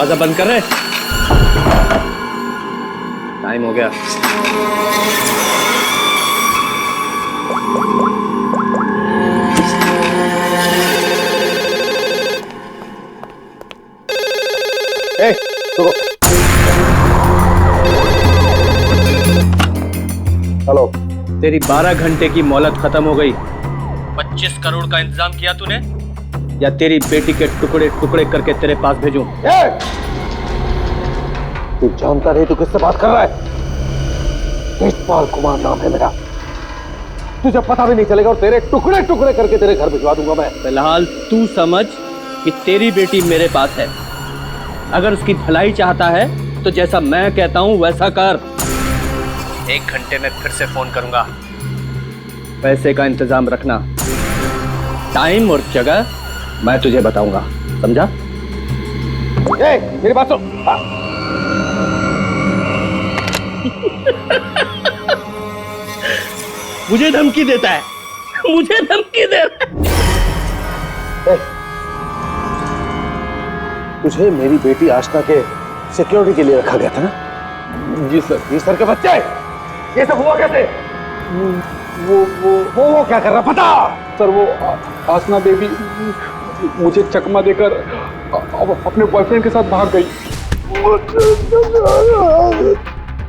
दरवाजा बंद कर रहे। टाइम हो गया। हेलो। तेरी 12 घंटे की मोहलत खत्म हो गई। 25 करोड़ का इंतजाम किया तूने, या तेरी बेटी के टुकड़े टुकड़े करके तेरे पास भेजूं? तू जानता नहीं तू किससे बात कर रहा है? तेजपाल कुमार नाम है मेरा। तुझे पता भी नहीं चलेगा और तेरे टुकड़े टुकड़े करके तेरे घर भिजवा दूंगा मैं। फिलहाल तू समझ कि तेरी बेटी मेरे पास है। अगर उसकी भलाई चाहता है तो जैसा मैं कहता हूं वैसा कर। 1 घंटे में फिर से फोन करूंगा। पैसे का इंतजाम रखना। टाइम और जगह मैं तुझे बताऊंगा, समझा? मेरी बात सुन। मुझे धमकी देता है, मुझे धमकी दे रहा है। तुझे मेरी बेटी आशना के सिक्योरिटी के लिए रखा गया था ना? जी सर। जी सर के बच्चे, ये सब हुआ कैसे? वो क्या कर रहा पता? सर वो आसना बेबी मुझे चकमा देकर अपने बॉयफ्रेंड के साथ भाग गई।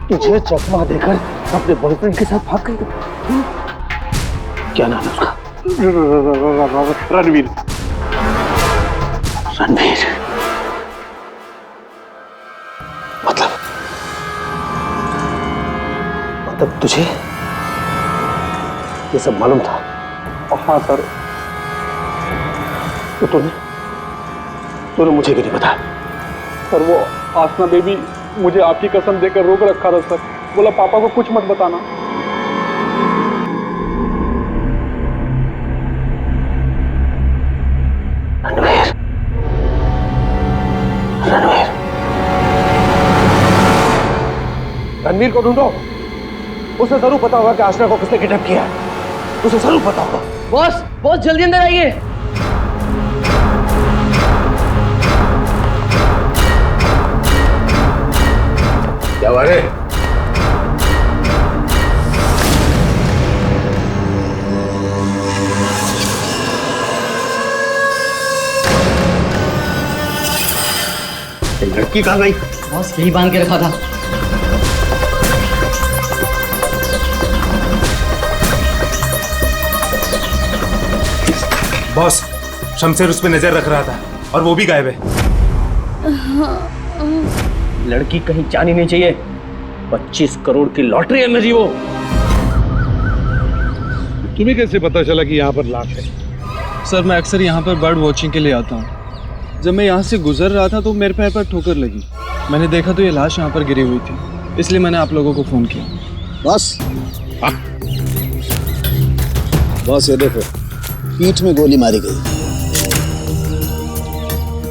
तुझे चकमा देकर अपने बॉयफ्रेंड के साथ भाग गई? क्या नाम है उसका? रणवीर। रणवीर मतलब तुझे ये सब मालूम था? हाँ सर। तो तूने मुझे क्यों नहीं बताया? सर वो आसना बेबी मुझे आपकी कसम देकर रोक रखा था सर। बोला पापा को कुछ मत बताना। रणवीर, रणवीर, रणवीर को ढूंढो। उसे जरूर पता होगा कि आशना को किसने किडनैप किया है। उसे जरूर पता होगा। बॉस, बॉस जल्दी अंदर आइए। क्या बात है? लड़की कहाँ गई? बॉस यही बांध के रखा था। बॉस, शमशेर उस पे नजर रख रहा था और वो भी गायब है। लड़की कहीं जानी नहीं चाहिए। 25 करोड़ की लॉटरी है मेरी वो। तुम्हें कैसे पता चला कि यहाँ पर लाश है? सर मैं अक्सर यहाँ पर बर्ड वॉचिंग के लिए आता हूँ। जब मैं यहाँ से गुजर रहा था तो मेरे पैर पर ठोकर लगी। मैंने देखा तो ये लाश यहाँ पर गिरी हुई थी, इसलिए मैंने आप लोगों को फोन किया। बॉस, बॉस ये देखो, पीठ में गोली मारी गई।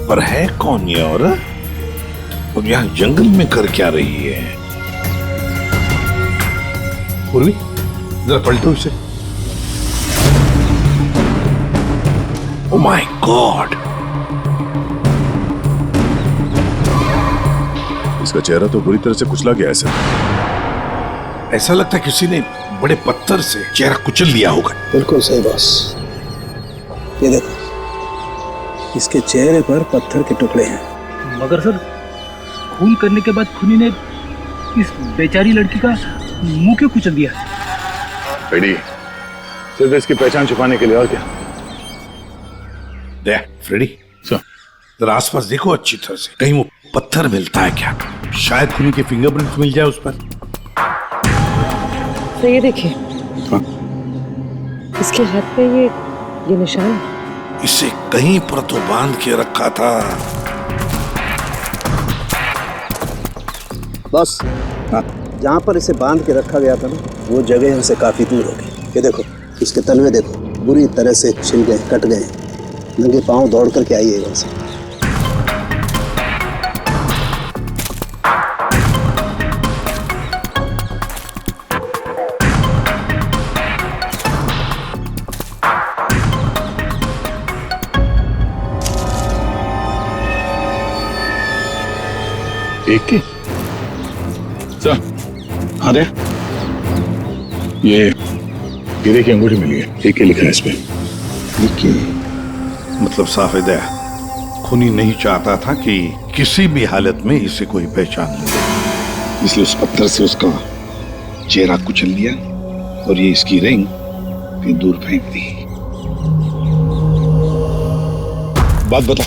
पर है कौन ये औरत? और यहाँ जंगल में कर क्या रही है? पूर्वी, जरा पलटो इसे। Oh my God! इसका चेहरा तो बुरी तरह से कुचला गया है सर। ऐसा लगता है किसी ने बड़े पत्थर से चेहरा कुचल लिया होगा। बिल्कुल सही बॉस। ये देखो, इसके चेहरे पर पत्थर के टुकड़े हैं। मगर सर, खून करने के बाद खूनी ने इस बेचारी लड़की का मुंह क्यों कुचल दिया? फ्रेडी, सिर्फ इसकी पहचान छुपाने के लिए, और क्या? देख फ्रेडी, जरा आसपास देखो अच्छी तरह से, कहीं वो पत्थर मिलता है क्या? शायद खूनी के फिंगरप्रिंट मिल जाए उस पर। तो ये देखिए, इसके हाथ पे ये निशान है। इसे कहीं पर तो बांध के रखा था। बॉस, जहाँ पर इसे बांध के रखा गया था ना, वो जगह यहाँ से काफी दूर होगी। ये देखो, इसके तलवे देखो, बुरी तरह से छिल गए, कट गए। नंगे पांव दौड़ करके आई है वहां से। एक की सर। हाँ दे, ये हीरे की अंगूठी मिली है, एक के लिखा है इस पे। मतलब साफ है दया, खूनी नहीं चाहता था कि किसी भी हालत में इसे कोई पहचान ले, इसलिए उस पत्थर से उसका चेहरा कुचल लिया और ये इसकी रिंग कहीं दूर फेंक दी। बात बता,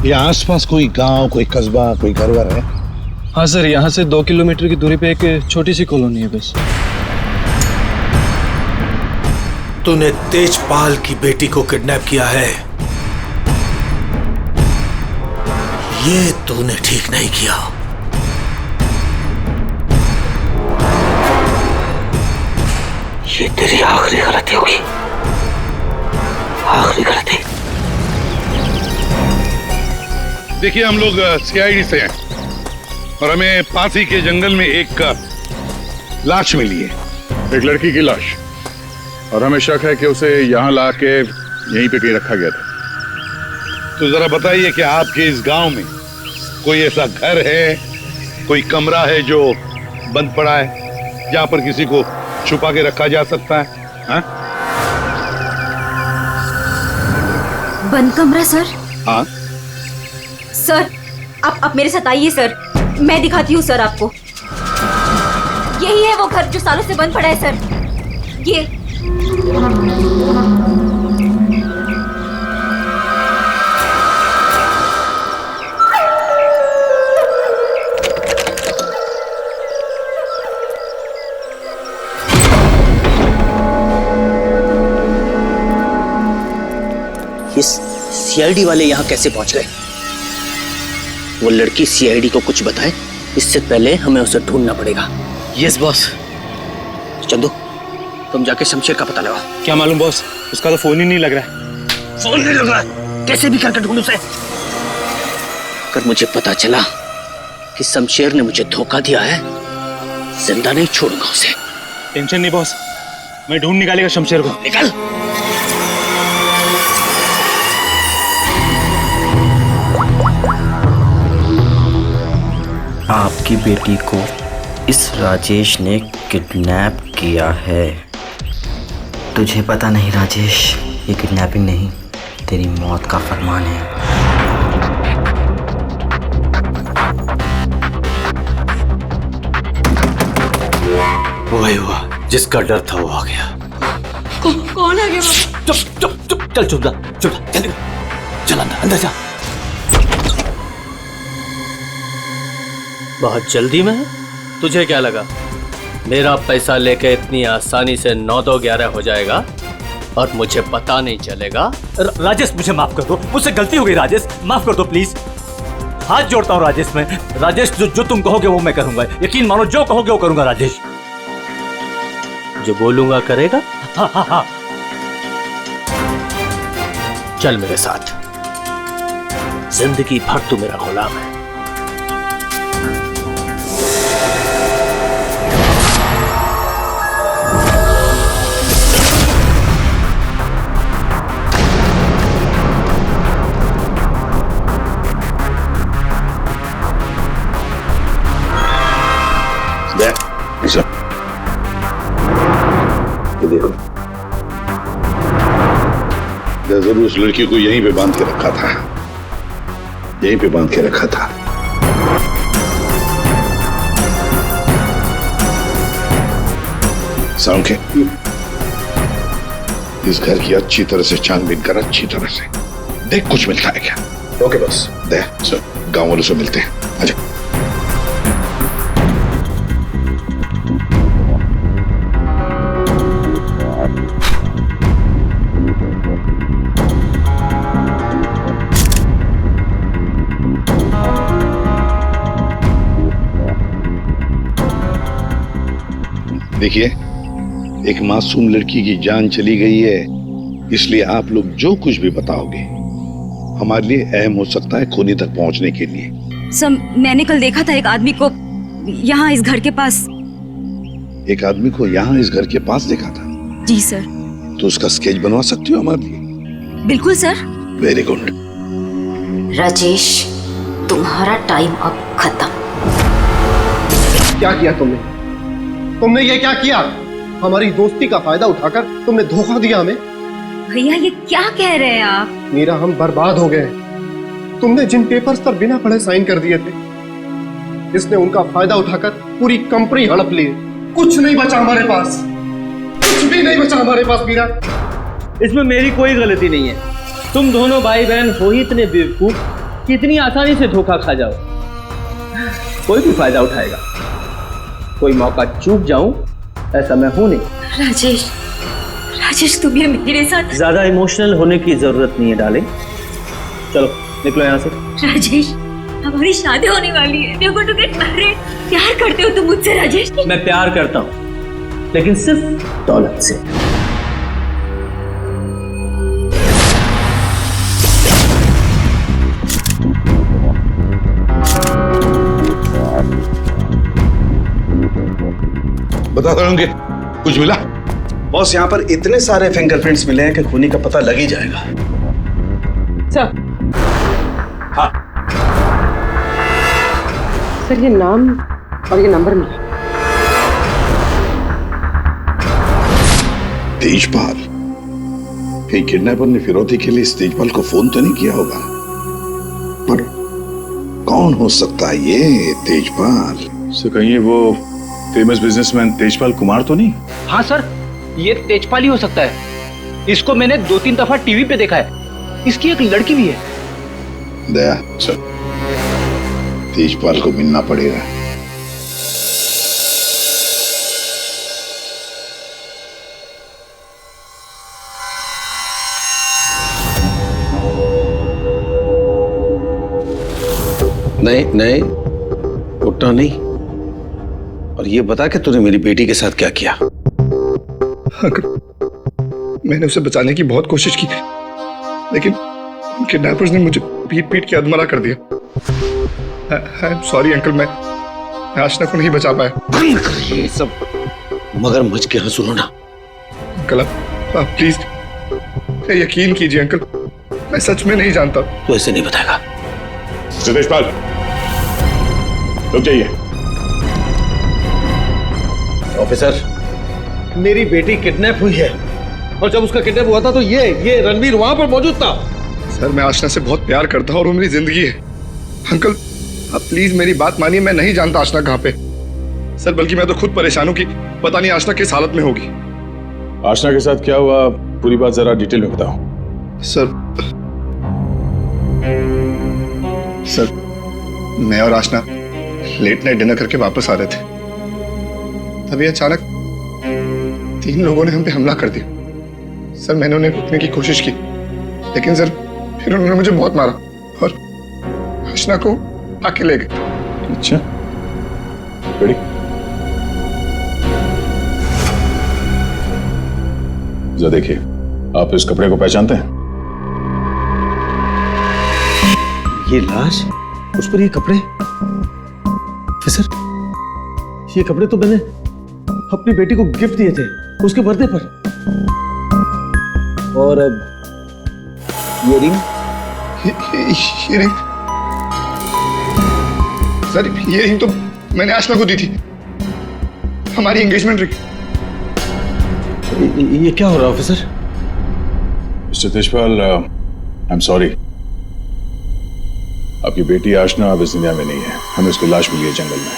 ये आसपास कोई गांव, कोई कस्बा, कोई घर वर है? हाँ सर, यहाँ से 2 किलोमीटर की दूरी पे एक छोटी सी कॉलोनी है बस। तूने तेजपाल की बेटी को किडनैप किया है, ये तूने ठीक नहीं किया। ये तेरी आखिरी गलती होगी, आखिरी गलती। देखिए, हम लोग सीआईडी से हैं और हमें पास ही के जंगल में एक लाश मिली है, एक लड़की की लाश, और हमें शक है कि उसे यहाँ ला के यहीं पे कहीं रखा गया था। तो जरा बताइए कि आपके इस गांव में कोई ऐसा घर है, कोई कमरा है जो बंद पड़ा है, जहां पर किसी को छुपा के रखा जा सकता है? हाँ? बंद कमरा सर? हाँ सर, आप मेरे साथ आइए सर, मैं दिखाती हूँ सर आपको। यही है वो घर जो सालों से बंद पड़ा है सर। ये सीआईडी वाले यहाँ कैसे पहुंच गए? वो लड़की सीआईडी को कुछ बताए इससे पहले हमें उसे ढूंढना पड़ेगा। Yes boss. चंदू, तुम जाके शमशेर का पता लगाओ। क्या मालूम बॉस, उसका तो फोन ही नहीं लग रहा है। फोन नहीं लग रहा है? कैसे भी करके ढूंढ उसे। अगर मुझे पता चला कि शमशेर ने मुझे धोखा दिया है, जिंदा नहीं छोड़ूंगा उसे। टेंशन नहीं बॉस, मैं ढूंढ निकालेगा शमशेर को। निकल। आपकी बेटी को इस राजेश ने किडनैप किया है। तुझे पता नहीं राजेश, ये किडनैपिंग नहीं, तेरी मौत का फरमान है। वही हुआ जिसका डर था, वो आ गया। कौन आ गया? चुप चुप चुप, चल चुप चुप, जल्दी चल अंदर जा। बहुत जल्दी में है? तुझे क्या लगा मेरा पैसा लेके इतनी आसानी से 9-2-11 हो जाएगा और मुझे पता नहीं चलेगा? राजेश, मुझे माफ कर दो, मुझसे गलती हो गई राजेश, माफ कर दो प्लीज। हाथ जोड़ता हूँ राजेश, मैं राजेश, जो तुम कहोगे वो मैं करूंगा। यकीन मानो, जो कहोगे वो करूंगा राजेश। जो बोलूंगा करेगा? हाँ हाँ हाँ। चल मेरे साथ, जिंदगी भर तू मेरा गुलाम है। ये देखो, जरूर उस लड़की को यहीं पे बांध के रखा था, यहीं पे बांध के रखा था। साउंड, इस घर की अच्छी तरह से छानबीन कर, अच्छी तरह से देख कुछ मिलता है क्या। ओके बस, दे गांव वालों से मिलते हैं। आजा। देखिए, एक मासूम लड़की की जान चली गई है, इसलिए आप लोग जो कुछ भी बताओगे हमारे लिए अहम हो सकता है खूनी तक पहुंचने के लिए। सर, मैंने कल देखा था एक आदमी को यहाँ इस घर के पास। एक आदमी को यहाँ इस घर के पास देखा था? जी सर। तो उसका स्केच बनवा सकती हो हमारे लिए? बिल्कुल सर। Very good. राजेश, तुम्हारा टाइम अब खत्म। क्या किया तुमने? तुमने ये क्या किया? हमारी दोस्ती का फायदा उठाकर तुमने धोखा दिया हमें। भैया ये क्या कह रहे हैं आप? मीरा, हम बर्बाद हो गए। तुमने जिन पेपर्स पर बिना पढ़े साइन कर दिए थे, इसने उनका फायदा उठाकर पूरी कंपनी हड़प ली। कुछ नहीं बचा हमारे पास, कुछ भी नहीं बचा हमारे पास मीरा। इसमें मेरी कोई गलती नहीं है। तुम दोनों भाई बहन हो ही इतने बेवकूफ कि इतनी आसानी से धोखा खा जाओ। कोई भी फायदा उठाएगा, कोई मौका चूक जाऊं ऐसा मैं हूं नहीं। राजेश, राजेश तुम ये मेरे साथ। ज्यादा इमोशनल होने की जरूरत नहीं है डार्लिंग। चलो निकलो यहाँ से। राजेश, हमारी शादी होने वाली है। देखो टू गेट मैरिड। प्यार करते हो तुम मुझसे राजेश? मैं प्यार करता हूँ, लेकिन सिर्फ दौलत से। बता रहे कुछ मिला? बॉस, यहाँ पर इतने सारे फिंगरप्रिंट्स मिले हैं कि खूनी का पता लग ही जाएगा। सर, हाँ सर ये नाम और ये नंबर मिला। तेजपाल, कहीं किडनैपर ने फिरौती के लिए इस तेजपाल को फोन तो नहीं किया होगा, पर कौन हो सकता है ये तेजपाल? सर कहीं वो फेमस बिजनेसमैन तेजपाल कुमार तो नहीं? हाँ सर, ये तेजपाल ही हो सकता है। इसको मैंने 2-3 दफा टीवी पे देखा है। इसकी एक लड़की भी है। दया, चल तेजपाल को मिलना पड़ेगा। नहीं नहीं, उठना नहीं। और ये बता कि तूने मेरी बेटी के साथ क्या किया? मैंने उसे बचाने की बहुत कोशिश की, लेकिन किडनैपर्स ने मुझे पीट पीट के अधमरा कर दिया। आई एम सॉरी अंकल, मैं आशना को नहीं बचा पाया। ये सब मगरमच्छ के आंसू रोना। अंकल आप प्लीज यकीन कीजिए अंकल, मैं सच में नहीं जानता। तू ऐसे नहीं बताएगा। तेजपाल रुक जाइए। ऑफिसर, मेरी बेटी किडनैप हुई है, और जब उसका किडनैप हुआ था तो ये रणवीर वहां पर मौजूद था। सर मैं आशना से बहुत प्यार करता हूं और वो मेरी जिंदगी है। अंकल आप प्लीज मेरी बात मानिए, मैं नहीं जानता आशना कहाँ पे। सर बल्कि मैं तो खुद परेशान हूं कि पता नहीं आशना किस हालत में होगी। आशना के साथ क्या हुआ, पूरी बात जरा डिटेल में बताओ। सर मैं और आशना लेट नाइट डिनर करके वापस आ रहे थे, तभी अचानक 3 लोगों ने हम पे हमला कर दिया। सर मैंने उन्हें रोकने की कोशिश की, लेकिन सर फिर उन्होंने मुझे बहुत मारा और आशना को आके ले गए। अच्छा, रेडी? जरा देखिए, आप इस कपड़े को पहचानते हैं? ये लाश, उस पर ये कपड़े। ऑफिसर, ये कपड़े तो मैंने अपनी बेटी को गिफ्ट दिए थे उसके बर्थडे पर। और अब ये रिंग। सर ये रिंग तो मैंने आशना को दी थी, हमारी एंगेजमेंट रिंग। ये क्या हो रहा है officer? Mister Tejpal, I am sorry, आपकी बेटी आशना अब इस दुनिया में नहीं है। हमें उसकी लाश मिली है जंगल में।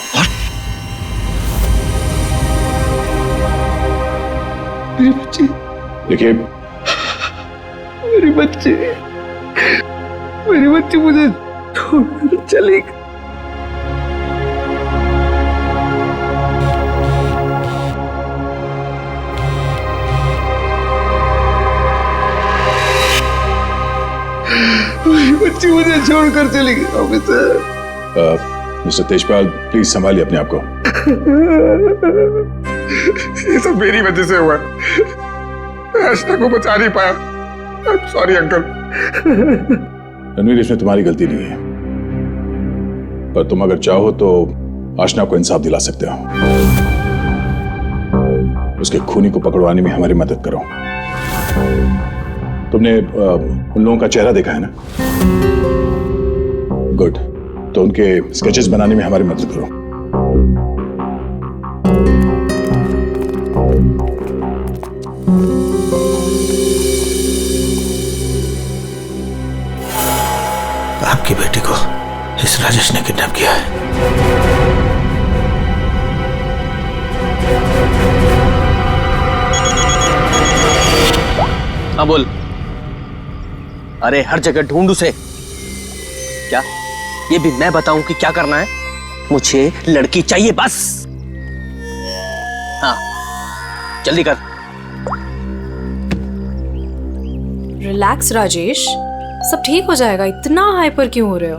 मेरी बच्ची। देखिए, मेरी बच्ची मुझे छोड़कर चली गई। मेरी बच्ची मुझे छोड़कर चली गई। ऑफिसर, मिस्टर तेजपाल प्लीज संभालिए अपने आप को। ये सब मेरी वजह से हुआ, मैं आशना को बचा नहीं पाया। I am sorry uncle. Ranveer, इसमें तुम्हारी गलती नहीं है, पर तुम अगर चाहो तो आशना को इंसाफ दिला सकते हो। उसके खूनी को पकड़वाने में हमारी मदद करो। तुमने उन लोगों का चेहरा देखा है ना? गुड, तो उनके स्केचेस बनाने में हमारी मदद करो। आपकी बेटी को इस राजेश ने किडनैप किया है। हाँ बोल। अरे हर जगह ढूंढ उसे। क्या ये भी मैं बताऊं कि क्या करना है? मुझे लड़की चाहिए बस। हाँ जल्दी कर। रिलैक्स राजेश, सब ठीक हो जाएगा। इतना हाइपर क्यों हो रहे हो?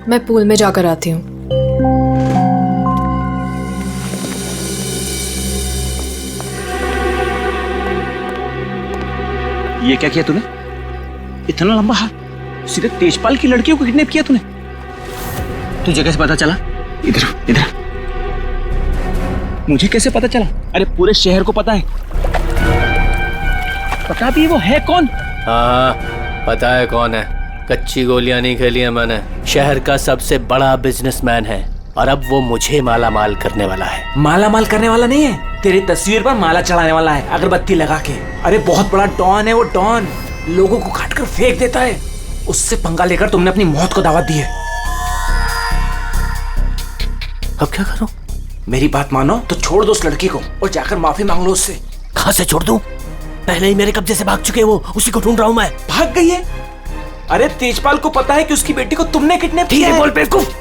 मैं पूल में जाकर आती हूँ। ये क्या किया तूने? इतना लंबा हाथ, सीधे तेजपाल की लड़कियों को किडनैप किया तूने? तुझे कैसे पता चला? इधर इधर। मुझे कैसे पता चला? अरे पूरे शहर को पता है। पता भी है वो है कौन? हाँ पता है कौन है। कच्ची गोलियां नहीं खेली है मैंने। शहर का सबसे बड़ा बिजनेसमैन है और अब वो मुझे माला माल करने वाला है। माला माल करने वाला नहीं है, तेरी तस्वीर पर माला चढ़ाने वाला है अगरबत्ती लगा के। अरे बहुत बड़ा डॉन है वो। डॉन लोगों को काट कर फेंक देता है। उससे पंगा लेकर तुमने अपनी मौत को दावत दी है। अब क्या करूं? मेरी बात मानो तो छोड़ दो उस लड़की को और जाकर माफी मांग लो उससे। कहां से छोड़ दूं? पहले ही मेरे कब्जे से भाग चुके वो, उसी को ढूंढ रहा हूं मैं। भाग गई है? अरे तेजपाल को पता है कि उसकी बेटी को तुमने किडनैप किया है। बोल बेवकूफ।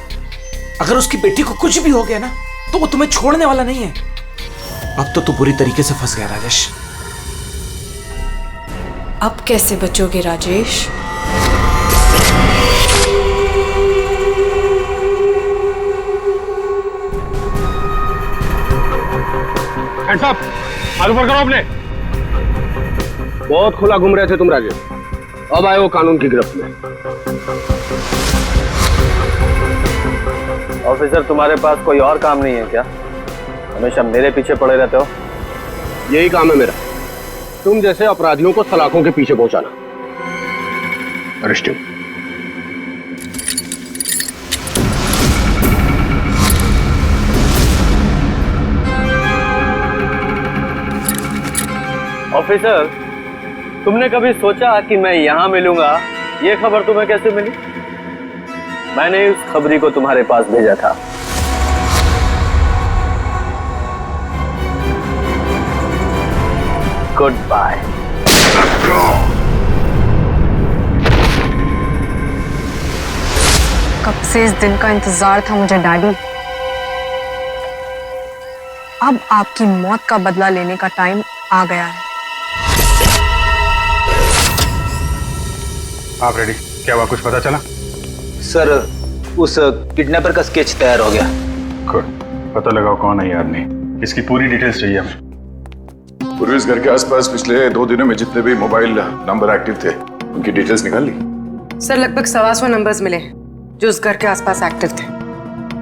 अगर उसकी बेटी को कुछ भी हो गया ना तो वो तुम्हें छोड़ने वाला नहीं है। अब तो तू बुरी तरीके से फंस गया राजेश। अब कैसे बचोगे राजेश? हैंड्स अप, हाथ ऊपर करो अपने। बहुत खुला घूम रहे थे तुम राजेश, अब आए हो कानून की गिरफ्त में। ऑफिसर तुम्हारे पास कोई और काम नहीं है क्या? हमेशा मेरे पीछे पड़े रहते हो। यही काम है मेरा, तुम जैसे अपराधियों को सलाखों के पीछे पहुंचाना। अरेस्ट। ऑफिसर, तुमने कभी सोचा कि मैं यहां मिलूंगा? ये खबर तुम्हें कैसे मिली? मैंने उस खबरी को तुम्हारे पास भेजा था। Goodbye. कब से इस दिन का इंतजार था मुझे डैडी। अब आपकी मौत का बदला लेने का टाइम आ गया है। आप रेडी? क्या हुआ, कुछ पता चला? सर उस किडनैपर का स्केच तैयार हो गया। गुड, पता लगाओ कौन है ये आदमी। इसकी पूरी डिटेल्स चाहिए हमें। पूर्वी इस घर के आसपास पिछले 2 दिनों में जितने भी मोबाइल नंबर एक्टिव थे उनकी डिटेल्स निकाल ली? सर लगभग 125 नंबर्स मिले जो उस घर के आसपास एक्टिव थे।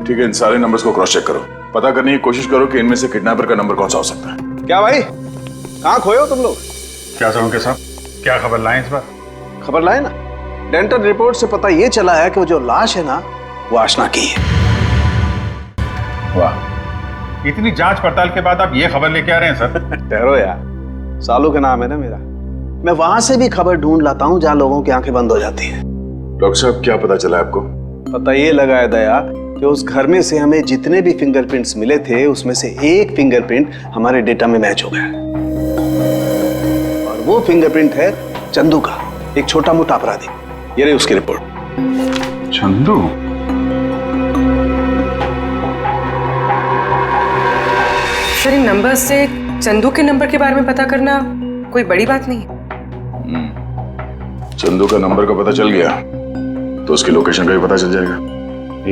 ठीक है, इन सारे नंबर्स को क्रॉस चेक करो। पता करने की कोशिश करो कि इनमें से किडनैपर का नंबर कौन सा हो सकता है। क्या भाई, कहाँ खोए हो तुम लोग? क्या समझे साहब, क्या खबर लाए इस बार? खबर लाए ना, डेंटल रिपोर्ट से पता ये चला है कि वो जो लाश है ना वो आशना की है। वाह, इतनी जांच पड़ताल के बाद आप ये खबर लेके आ रहे हैं सर? ठहरो यार, सालू के नाम है ना मेरा। मैं वहां से भी खबर ढूंढ लाता हूँ जहाँ लोगों की आंखें बंद हो जाती हैं। डॉक्टर साहब क्या पता चला आपको? पता ये लगा है दया कि उस घर में से हमें जितने भी फिंगरप्रिंट्स मिले थे उसमें से एक फिंगरप्रिंट हमारे डेटा में मैच हो गया और वो फिंगरप्रिंट है चंदू का, एक छोटा मोटा अपराधी। ये रही उसकी रिपोर्ट। चंदू? सर इन नंबर से चंदू के नंबर के बारे में पता करना कोई बड़ी बात नहीं है। चंदू का नंबर का पता चल गया तो उसकी लोकेशन का भी पता चल जाएगा।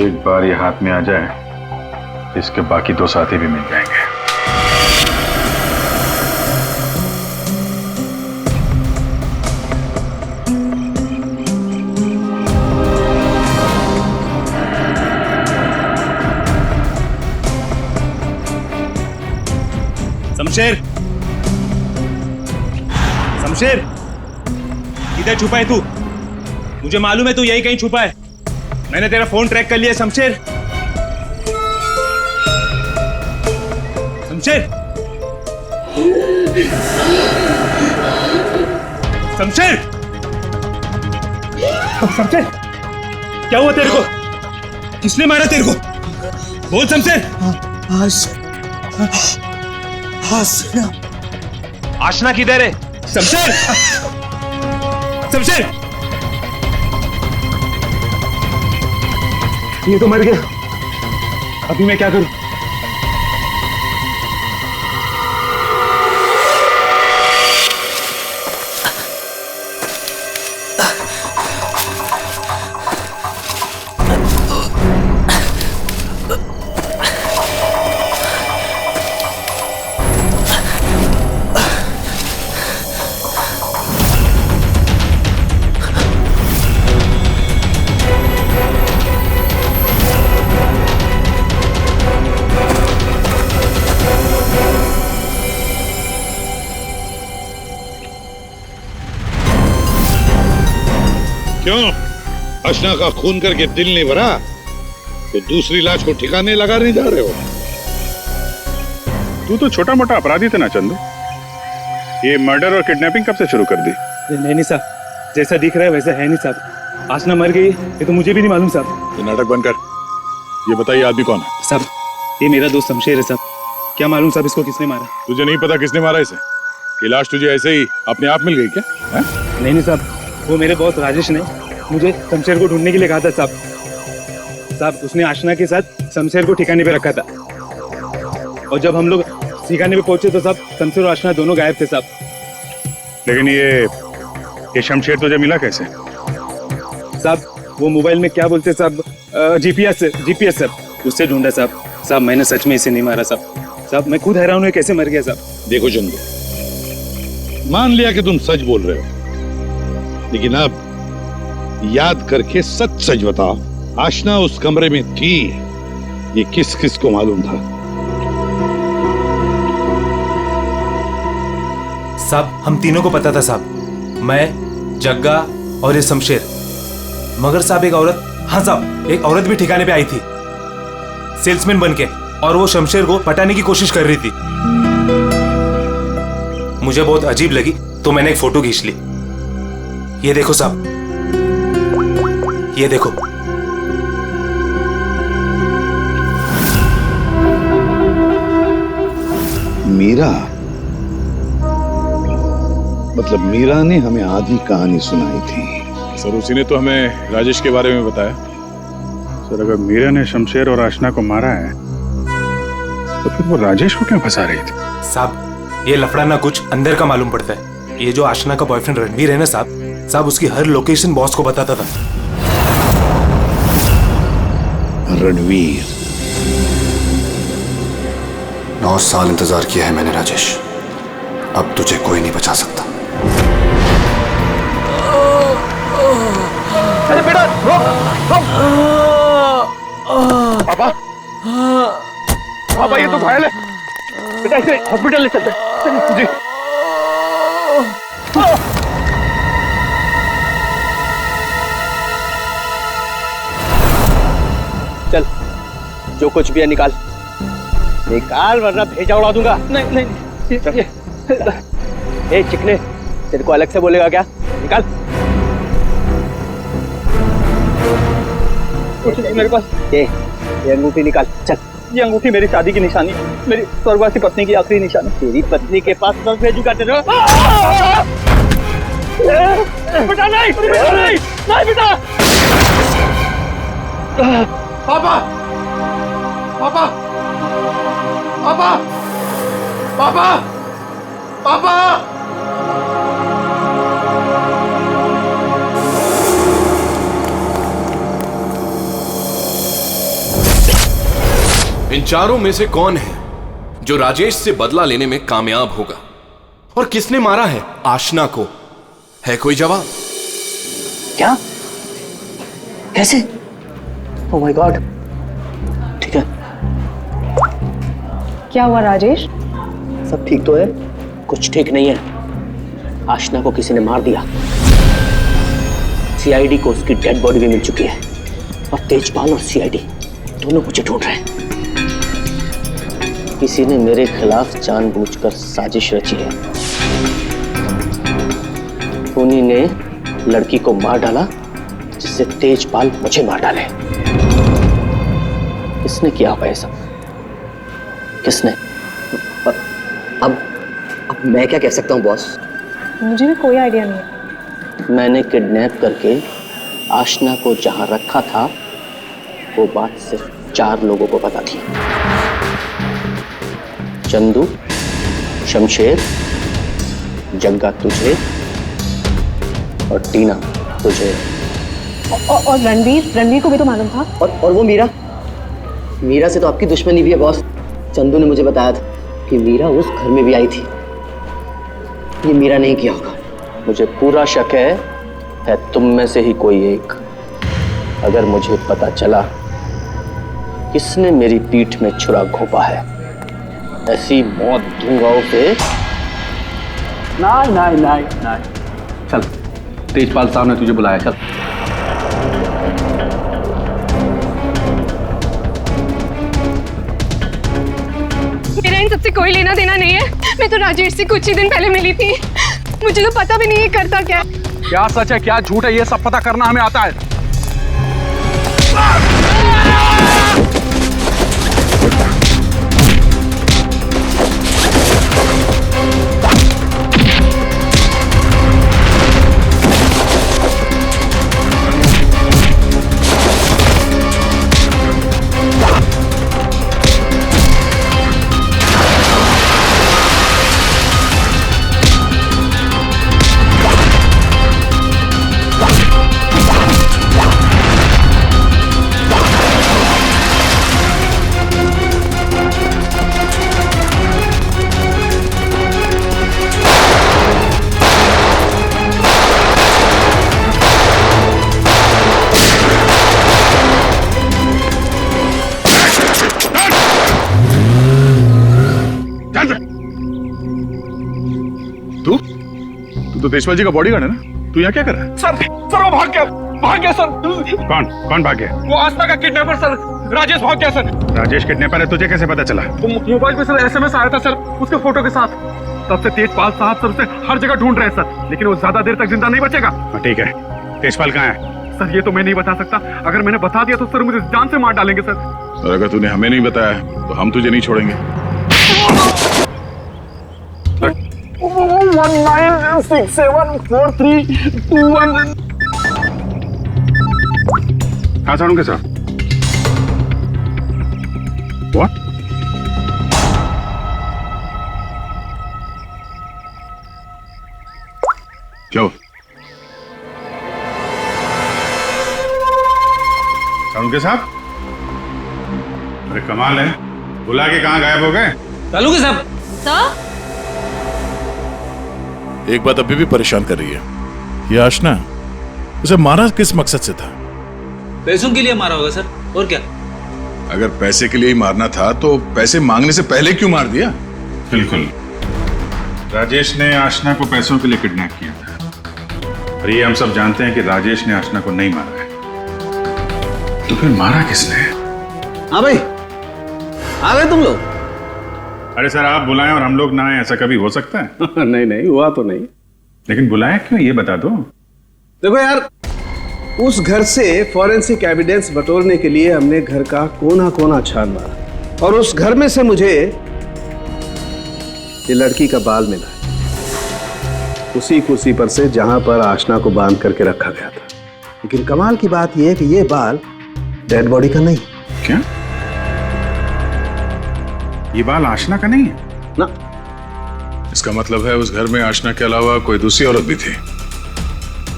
एक बार ये हाथ में आ जाए इसके बाकी 2 साथी भी मिल जाएंगे। शमशेर, शमशेर, इधर छुपा है तू? मुझे मालूम है तू यही कहीं छुपा है। मैंने तेरा फोन ट्रैक कर लिया शमशेर। शमशेर, शमशेर, शमशेर, क्या हुआ तेरे को? किसने मारा तेरे को? बोल शमशेर। आशना किधर है? शमशेर, शमशेर, ये तो मर गया। अभी मैं क्या करूं? क्यों? आशना का खून करके दिल नहीं भरा तो दूसरी लाश को ठिकाने लगा नहीं जा रहे हो? तू तो छोटा मोटा अपराधी थे ना चंदू। ये मर्डर और किडनैपिंग कब से शुरू कर दी? नहीं साहब, जैसा दिख रहा है वैसा है नहीं साहब। आशना मर गई ये तो मुझे भी नहीं मालूम साहब। ये नाटक बंद कर। ये बताइए आदमी कौन है? साहब, ये मेरा दोस्त शमशेर है साहब। क्या मालूम साहब इसको किसने मारा? तुझे नहीं पता किसने मारा इसे? ये लाश तुझे ऐसे ही अपने आप मिल गई क्या? नहीं साहब, वो मेरे बॉस राजेश ने मुझे शमशेर को ढूंढने के लिए कहा था साहब। साहब, उसने आशना के साथ शमशेर को ठिकाने पे रखा था और जब हम लोग ठिकाने पे पहुंचे तो साहब शमशेर और आशना दोनों गायब थे साहब। लेकिन ये शमशेर तुझे मिला कैसे? साहब, वो मोबाइल में क्या बोलते साहब, जीपीएस सर, उससे ढूंढा साहब। साहब, मैंने सच में इसे नहीं मारा साहब। साहब, मैं खुद हैरान हूँ कैसे मर गया साहब। देखो चंदू, मान लिया कि तुम सच बोल रहे हो, लेकिन अब याद करके सच सच बताओ, आशना उस कमरे में थी, ये किस किस को मालूम था? साहब, हम तीनों को पता था साहब, मैं, जग्गा और ये शमशेर। मगर साहब एक औरत, हाँ साहब, एक औरत भी ठिकाने पे आई थी सेल्समैन बनके, और वो शमशेर को पटाने की कोशिश कर रही थी। मुझे बहुत अजीब लगी तो मैंने एक फोटो खींच ली। ये देखो साहब, ये देखो। मीरा, मतलब मीरा ने हमें आधी कहानी सुनाई थी। सर, उसी ने तो हमें राजेश के बारे में बताया। सर, अगर मीरा ने शमशेर और आशना को मारा है तो फिर वो राजेश को क्यों फंसा रही थी? साहब, ये लफड़ा ना कुछ अंदर का मालूम पड़ता है। ये जो आशना का बॉयफ्रेंड रणवीर है ना साहब, उसकी हर लोकेशन बॉस को बताता था। रणवीर, 9 साल इंतजार किया है मैंने राजेश, अब तुझे कोई नहीं बचा सकता। अरे बेटा, रोक। पापा, पापा, ये तो घायल है बेटा, इसे हॉस्पिटल ले चलते जी। चल, जो कुछ भी है निकाल वरना भेजा उड़ा दूंगा। नहीं। ए चिकने, तेरे को अलग से बोलेगा क्या? निकाल। कुछ नहीं मेरे पास। ये अंगूठी निकाल। चल। ये अंगूठी मेरी शादी की निशानी, मेरी स्वर्गवासी पत्नी की आखिरी निशानी। तेरी पत्नी के पास कब भेजूंगा तेरे? बेटा नहीं, बेटा। पापा, पापा, पापा, पापा, पापा। इन चारों में से कौन है जो राजेश से बदला लेने में कामयाब होगा? और किसने मारा है आशना को? है कोई जवाब? क्या? कैसे? Oh my God. ठीक है। क्या हुआ राजेश? सब ठीक तो है? कुछ ठीक नहीं है। आशना को किसी ने मार दिया। सीआईडी को उसकी डेड बॉडी भी मिल चुकी है और तेजपाल और सीआईडी दोनों मुझे ढूंढ रहे हैं। किसी ने मेरे खिलाफ जानबूझकर साजिश रची है। उन्हीं ने लड़की को मार डाला जिससे तेजपाल मुझे मार डाले। किसने किया होगा ये सब? किसने? अब मैं क्या कह सकता हूँ बॉस? मुझे भी कोई आइडिया नहीं है। मैंने किडनैप करके आशना को जहां रखा था वो बात सिर्फ 4 लोगों को पता थी। चंदू, शमशेर, जग्गा तुझे और टीना तुझे। और रणवीर को भी तो मालूम था। और वो मीरा से तो आपकी दुश्मनी भी है बॉस। चंदू ने मुझे बताया था कि मीरा उस घर में भी आई थी। ये मीरा नहीं किया होगा। मुझे पूरा शक है तुम में से ही कोई एक। अगर मुझे पता चला किसने मेरी पीठ में छुरा घोंपा है, ऐसी मौत दूंगा उसे। नहीं। चल, तेजपाल साहब ने तुझे बुलाया, चल। मेरा इन सबसे कोई लेना देना नहीं है। मैं तो राजेश से कुछ ही दिन पहले मिली थी। मुझे तो पता भी नहीं है करता क्या। क्या सच है क्या झूठ है ये सब पता करना हमें आता है। तो तेजपाल जी का बॉडीगार्ड है ना? तू यहाँ क्या कर रहा है? सर वो भाग गया सर। कौन भाग गया? वो आस्था का किडनैपर सर, राजेश भाग गया सर। राजेश किडनैपर है, तुझे कैसे पता चला? मोबाइल पे सर SMS आया था सर, उसके फोटो के साथ। तब से तेजपाल साहब सर उसे हर जगह ढूंढ रहे हैं सर, लेकिन वो ज्यादा देर तक जिंदा नहीं बचेगा। ठीक है, तेजपाल कहाँ है? सर ये तो मैं नहीं बता सकता। अगर मैंने बता दिया तो सर मुझे जान से मार डालेंगे सर। और अगर तूने हमें नहीं बताया तो हम तुझे नहीं छोड़ेंगे। 19674321। हाँ साड़ू के साथ What? क्यों? साड़ू के साथ? अरे कमाल है, बुला के कहाँ गायब हो गए? चालू के साहब। सर? एक बात अभी भी परेशान कर रही है, ये आशना उसे मारा किस मकसद से था? पैसों के लिए मारा होगा सर, और क्या? अगर पैसे के लिए ही मारना था तो पैसे मांगने से पहले क्यों मार दिया? बिल्कुल, राजेश ने आशना को पैसों के लिए किडनैप किया था और ये हम सब जानते हैं कि राजेश ने आशना को नहीं मारा है। तो फिर मारा किसने? हाँ भाई, आ गए तुम लोग? अरे सर, आप बुलाएं और हम लोग ना आए, ऐसा कभी हो सकता है? नहीं हुआ तो नहीं। लेकिन बुलाया क्यों ये बता दो। देखो यार, उस घर से फॉरेंसिक एविडेंस बटोरने के लिए हमने घर का कोना कोना छान मारा और उस घर में से मुझे ये लड़की का बाल मिला है, उसी कुर्सी पर से जहां पर आशना को बांध करके रखा गया था। लेकिन कमाल की बात यह है कि ये बाल डेड बॉडी का नहीं। क्या? ये बाल आशना का नहीं है ना? इसका मतलब है उस घर में आशना के अलावा कोई दूसरी औरत भी थी,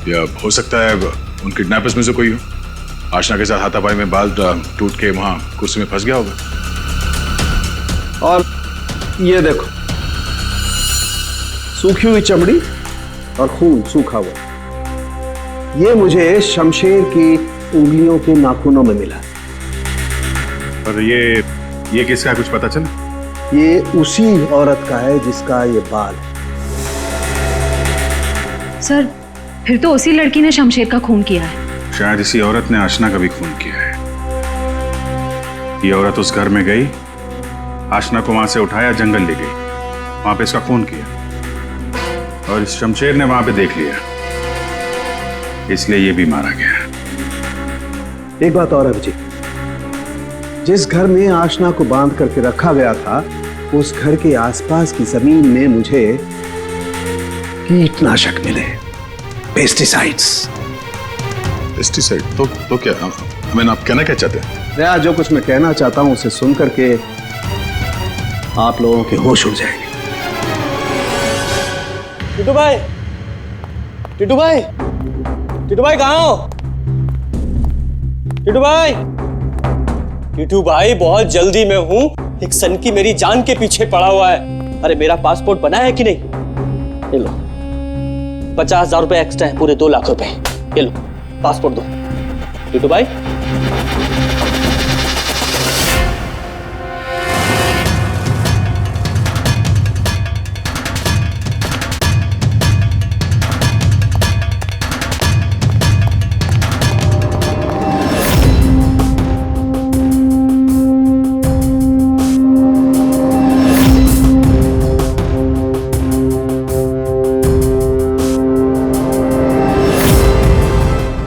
या हो सकता है उन किडनैपर्स में से कोई हो। आशना के साथ हाथापाई में बाल टूट के वहां कुर्सी में फंस गया होगा। और ये देखो, सूखी हुई चमड़ी और खून सूखा हुआ, ये मुझे शमशेर की उंगलियों के नाखूनों में मिला। और ये किसका कुछ पता चला? ये उसी औरत का है जिसका ये बाल है। सर, फिर तो उसी लड़की ने शमशेर का खून किया है। शायद इसी औरत ने आशना का भी खून किया है। ये औरत उस घर में गई, आशना को वहां से उठाया, जंगल ले गई, वहां पे इसका खून किया और इस शमशेर ने वहां पे देख लिया, इसलिए ये भी मारा गया। एक बात और अभिजीत, जिस घर में आशना को बांध करके रखा गया था उस घर के आसपास की जमीन में मुझे कीटनाशक मिले, पेस्टिसाइड्स। पेस्टिसाइड? तो क्या मैंने आप कहना क्या चाहते हैं? दया, जो कुछ मैं कहना चाहता हूं उसे सुन करके आप लोगों के होश उड़ जाएंगे। टिटू भाई, टिटू भाई, टिटू भाई कहाँ हो? टिटू भाई, टिटू भाई बहुत जल्दी में हूँ, एक सनकी मेरी जान के पीछे पड़ा हुआ है। अरे मेरा पासपोर्ट बना है कि नहीं? ये लो 50,000 रुपए एक्स्ट्रा है, पूरे 2 लाख रुपए। ये लो पासपोर्ट दो। टिटू भाई,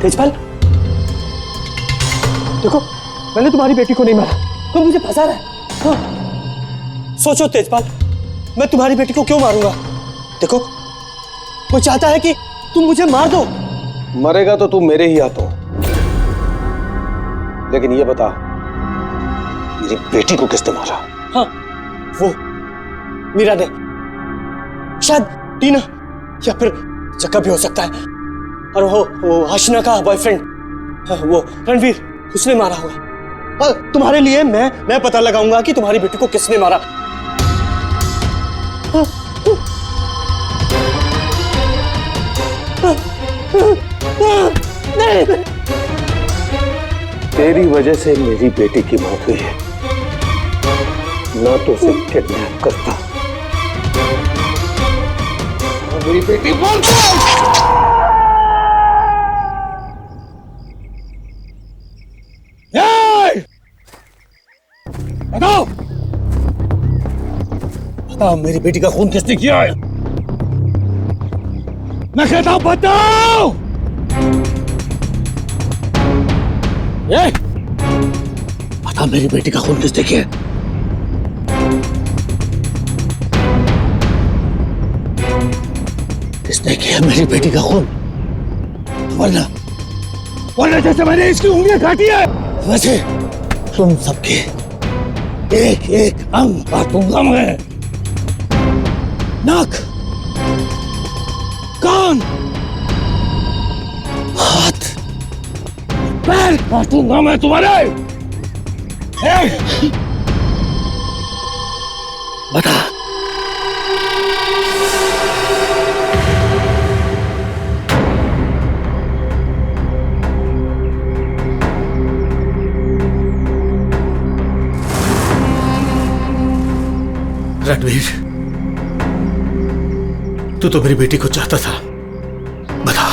तेजपाल, देखो मैंने तुम्हारी बेटी को नहीं मारा, तो मुझे फंसा रहा है। हाँ। सोचो तेजपाल, मैं तुम्हारी बेटी को क्यों मारूंगा? देखो वो चाहता है कि तुम मुझे मार दो। मरेगा तो तू मेरे ही हाथों, लेकिन ये बता मेरी बेटी को किसने मारा? हाँ, वो मीरा ने, शायद टीना या फिर जक्का भी हो सकता है, और वो आशना का बॉयफ्रेंड, वो रणवीर, उसने मारा होगा। और तुम्हारे लिए मैं पता लगाऊंगा कि तुम्हारी बेटी को किसने मारा। नहीं। तेरी वजह से मेरी बेटी की मौत हुई है, ना तो उसे किडनैप करता और मेरी बेटी बताओ, बताओ मेरी बेटी का खून किसने किया है? मैं कहता हूं बताओ। बता मेरी बेटी का खून किसने किया? किसने किया मेरी बेटी का खून? वरना जैसे मैंने इसकी उंगलियां काटी है वैसे तुम सबके एक एक अंग काटूंगा मैं। नाक, कान, हाथ, पैर काटूंगा मैं तुम्हारे। बता रणवीर, तू तो मेरी बेटी को चाहता था, बता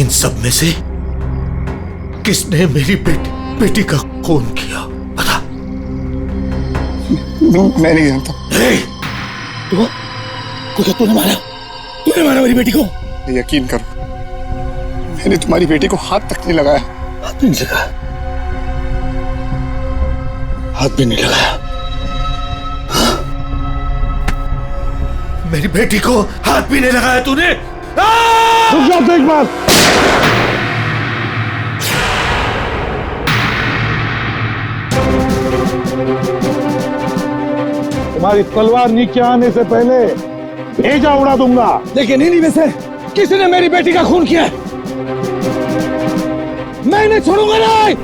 इन सब में से किसने मेरी बेटी का खून किया? बता। मैं नहीं जानता। तूने मारा मेरी बेटी को? यकीन करो, मैंने तुम्हारी बेटी को हाथ तक नहीं लगाया। हाथ भी नहीं लगाया? हाथ भी नहीं लगाया? मेरी बेटी को हाथ भी नहीं लगाया तूने? रुक जाओ तेजपाल। तुम्हारी तलवार नीचे आने से पहले भेजा उड़ा दूंगा। लेकिन इन्हीं में से किसी ने मेरी बेटी का खून किया है। मैं इन्हें छोड़ूंगा नहीं।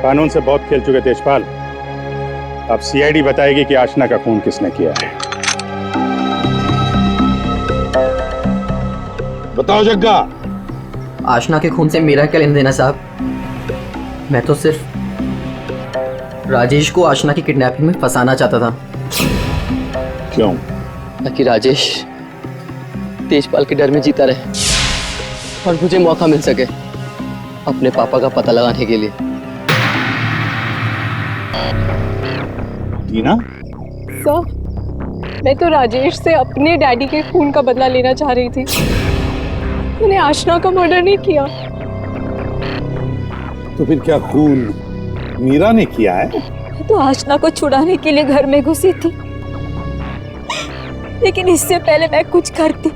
कानून से बहुत खेल चुके तेजपाल, अब सीआईडी बताएगी कि आशना का खून किसने किया है। बताओ जग्गा। आशना के खून से मेरा क्या लेना देना साहब? मैं तो सिर्फ राजेश को आशना की किडनैपिंग में फंसाना चाहता था। क्यों? ताकि राजेश तेजपाल के डर में जीता रहे और मुझे मौका मिल सके अपने पापा का पता लगाने के लिए। टीना? सर, मैं तो राजेश से अपने डैडी के खून का बदला लेना चाह रही थी। मैंने आशना का मर्डर नहीं किया। तो फिर क्या खून मीरा ने किया है? मैं तो आशना को छुड़ाने के लिए घर में घुसी थी, लेकिन इससे पहले मैं कुछ करती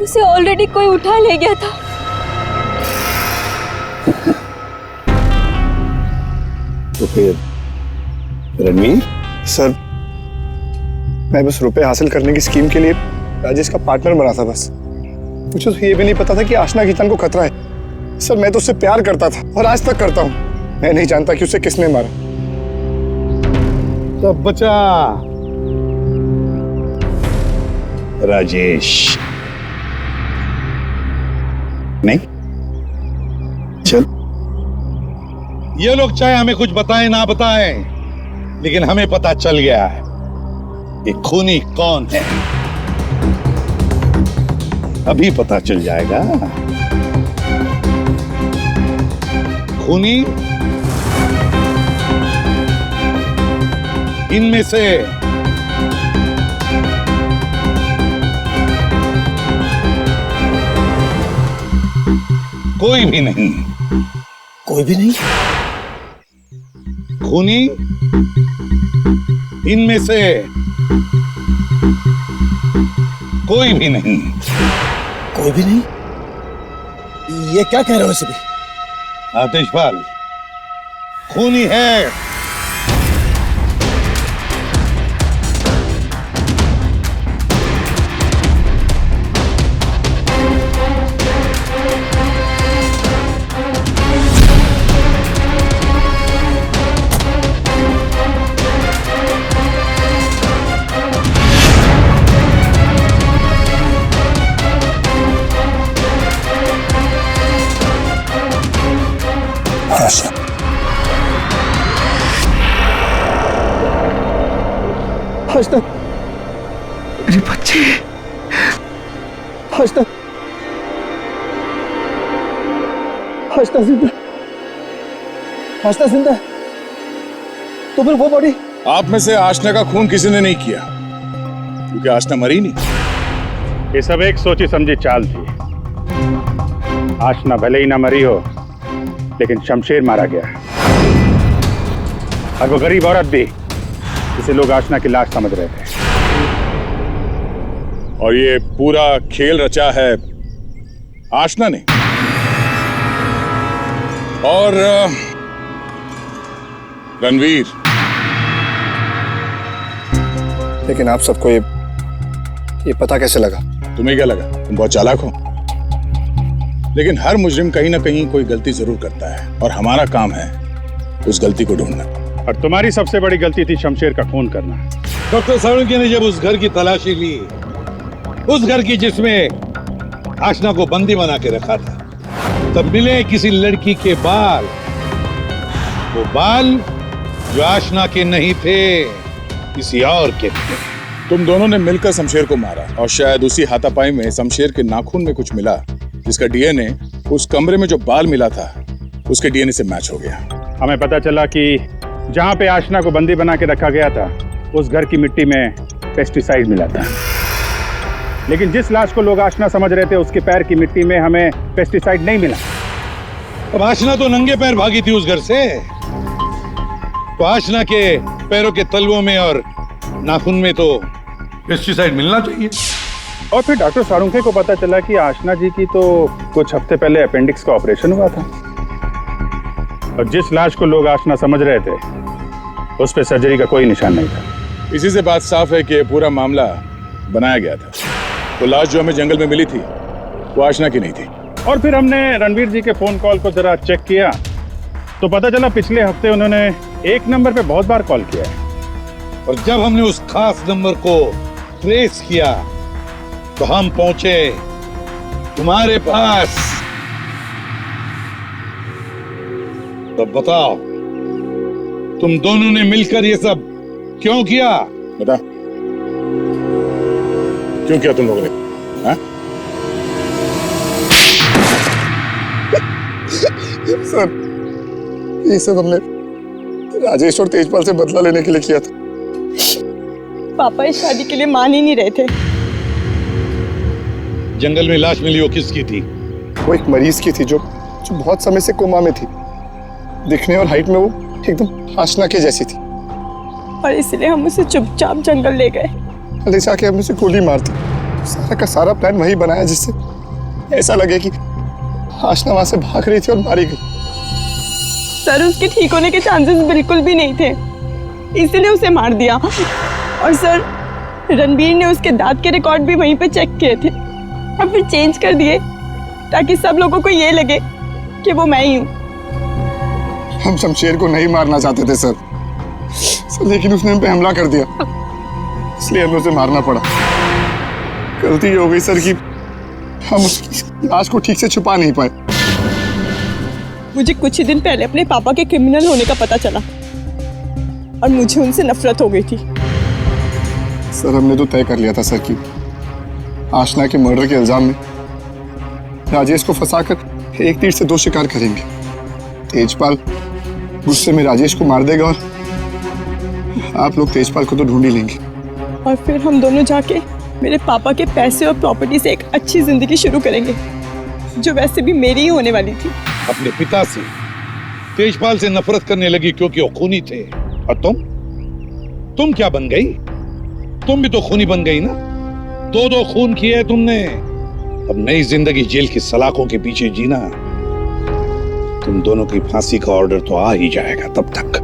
उसे ऑलरेडी कोई उठा ले गया था। तो फिर रणवीर? सर, मैं बस रुपए हासिल करने की स्कीम के लिए राजेश का पार्टनर बना था बस। मुझे तो ये भी नहीं पता था कि आशना की जान को खतरा है। सर, मैं तो उससे प्यार करता था और आज तक करता हूँ। मैं नहीं जानता कि उसे किसने मारा। तब बचा राजेश। नहीं? चल, ये लोग चाहे हमें कुछ बताएं ना बताएं, लेकिन हमें पता चल गया है कि खूनी कौन है। अभी पता चल जाएगा। खूनी इनमें से कोई भी नहीं। कोई भी नहीं? खूनी इनमें से कोई भी नहीं। कोई भी नहीं? ये क्या कह रहे हो सभी? आतिशपाल, खूनी है। आशना, मेरे बच्चे। आशना, आशना जिंदा। आशना जिंदा। तो फिर वो बॉडी? आप में से आशना का खून किसी ने नहीं किया, क्योंकि आशना मरी नहीं। ये सब एक सोची समझी चाल थी। आशना भले ही ना मरी हो, लेकिन शमशेर मारा गया, और वो गरीब औरत भी, जिसे लोग आशना की लाश समझ रहे थे। और ये पूरा खेल रचा है आशना ने। और रणवीर। लेकिन आप सबको ये पता कैसे लगा? तुम्हें क्या लगा तुम बहुत चालाक हो? लेकिन हर मुजरिम कहीं ना कहीं कोई गलती जरूर करता है, और हमारा काम है उस गलती को ढूंढना। और तुम्हारी सबसे बड़ी गलती थी शमशेर का खून करना। डॉक्टर सावंकी ने जब उस घर की तलाशी ली, उस घर की जिसमें आशना को बंदी बना के रखा था, तब मिले किसी लड़की के बाल। वो बाल जो आशना के नहीं थे, किसी और के थे। तुम दोनों ने मिलकर शमशेर को मारा, और शायद उसी हाथापाई में शमशेर के नाखून में कुछ मिला, जिसका डीएनए उस कमरे में जो बाल मिला था उसके डीएनए से मैच हो गया। हमें पता चला कि जहां पे आशना को बंदी बना के रखा गया था, उस घर की मिट्टी में पेस्टिसाइड मिला था। लेकिन जिस लाश को लोग आशना समझ रहे थे, उसके पैर की मिट्टी में हमें पेस्टिसाइड नहीं मिला। अब आशना तो नंगे पैर भागी थी उस घर से, तो आशना के पैरों के तलवों में और नाखून में तो पेस्टिसाइड मिलना चाहिए। और फिर डॉक्टर सारुंखे को पता चला कि आशना जी की तो कुछ हफ्ते पहले अपेंडिक्स का ऑपरेशन हुआ था, और जिस लाश को लोग आशना समझ रहे थे, उस पे सर्जरी का कोई निशान नहीं था। इसी से बात साफ है कि ये पूरा मामला बनाया गया था। वो लाश जो हमें जंगल में मिली थी, वो आशना की नहीं थी। और फिर हमने रणवीर जी के फोन कॉल को जरा चेक किया, तो पता चला पिछले हफ्ते उन्होंने एक नंबर पे बहुत बार कॉल किया है। और जब हमने उस खास नंबर को ट्रेस किया, तो हम पहुंचे तुम्हारे पास। तो बताओ तुम दोनों ने मिलकर ये सब क्यों किया? बता, क्यों किया तुम लोगों ने? हाँ? सर, ये सब हमने राजेश और तेजपाल से बदला लेने के लिए किया था। पापा इस शादी के लिए मान ही नहीं रहे थे। जंगल में लाश मिली, वो किसकी थी? वो एक मरीज की थी जो बहुत समय से कोमा में थी। दिखने और हाइट में वो एकदम आशना के जैसी थी। और इसलिए हम उसे चुपचाप जंगल ले गए। ले जाके हमने उसे गोली मार दी। सारा का सारा प्लान वही बनाया जिससे ऐसा लगे कि आशना वहां से भाग रही थी और मारी गई। सर, उसके ठीक होने के चांसेस बिल्कुल भी नहीं थे, इसलिए उसे मार दिया। और सर, रणबीर ने उसके दांत के रिकॉर्ड भी वहीं पे चेक किए थे और फिर चेंज कर दिए ताकि सब लोगों को ये लगे कि वो मैं ही हूँ। हम शमशेर को नहीं मारना चाहते थे सर, लेकिन उसने हम पे हमला कर दिया, इसलिए हमें उसे मारना पड़ा। गलती ये हो गई सर कि हम उसकी लाश को ठीक से छुपा नहीं पाए। मुझे कुछ ही दिन पहले अपने पापा के क्रिमिनल होने का पता चला और मुझे उनसे नफरत हो गई थी। सर, हमने तो तय कर लिया था सर कि आशना के मर्डर के इल्जाम में राजेश को फंसाकर एक तीर से दो शिकार करेंगे। तेजपाल गुस्से में राजेश को मार देगा और आप लोग तेजपाल को तो ढूंढ ही लेंगे। और फिर हम दोनों जाके मेरे पापा के पैसे और प्रॉपर्टी से एक अच्छी जिंदगी शुरू करेंगे, जो वैसे भी मेरी ही होने वाली थी। अपने पिता से, तेजपाल से नफरत करने लगी क्योंकि वो खूनी थे। और तुम क्या बन गई? तुम भी तो खूनी बन गई ना। दो खून किए तुमने। अब नई जिंदगी जेल की सलाखों के पीछे जीना। तुम दोनों की फांसी का ऑर्डर तो आ ही जाएगा, तब तक